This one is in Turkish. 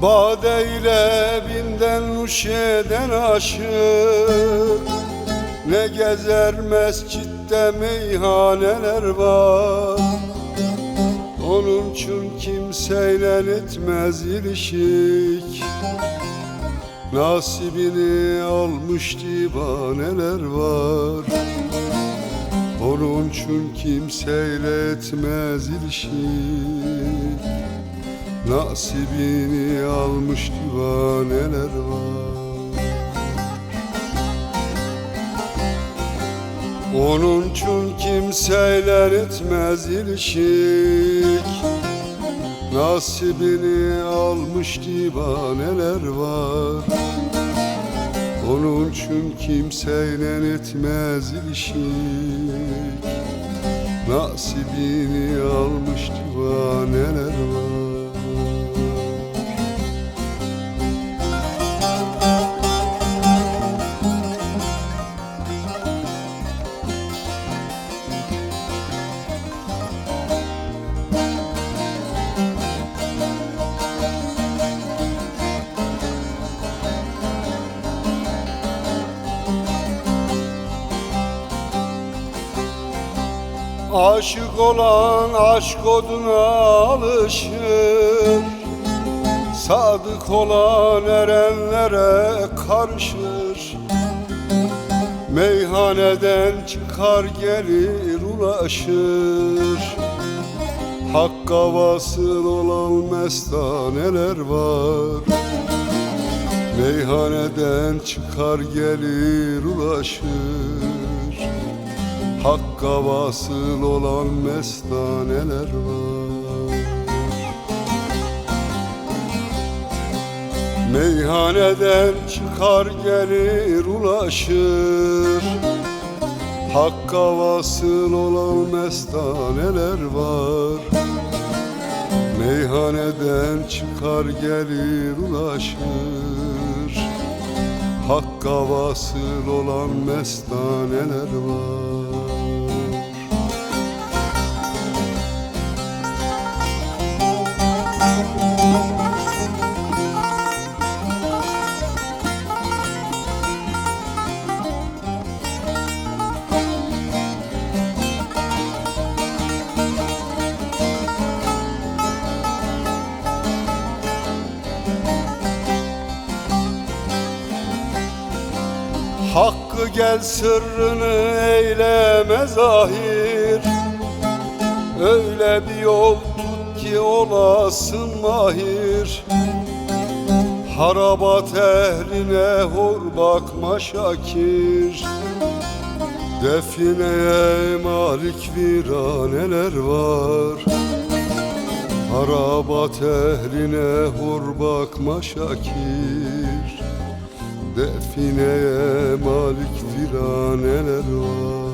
Bade ile binden nuş eden aşık, ne gezer mescitte meyhaneler var. Onun için kimseyle etmez ilişik, nasibini almış divaneler var. Onun için kimseyle etmez ilişik, nasibini almış divaneler var. Onun için kimseyle etmez ilişik, nasibini almış divaneler var. Onun için kimseyle etmez ilişik, nasibini almış divaneler var. Aşık olan aşk oduna alışır, sadık olan erenlere karışır. Meyhaneden çıkar gelir ulaşır, Hakka vasıl olan mestaneler var. Meyhaneden çıkar gelir ulaşır, Hakka vasıl olan mestaneler var. Meyhaneden çıkar gelir ulaşır, Hakka vasıl olan mestaneler var. Meyhaneden çıkar gelir ulaşır, Hakka vasıl olan mestaneler var. Hakkı gel sırrını eyleme zahir, öyle bir yol tut ki olasın mahir. Harabat ehline hor bakma şakir, defineye malik viraneler var. Harabat ehline hor bakma şakir, defineye malik viraneler var.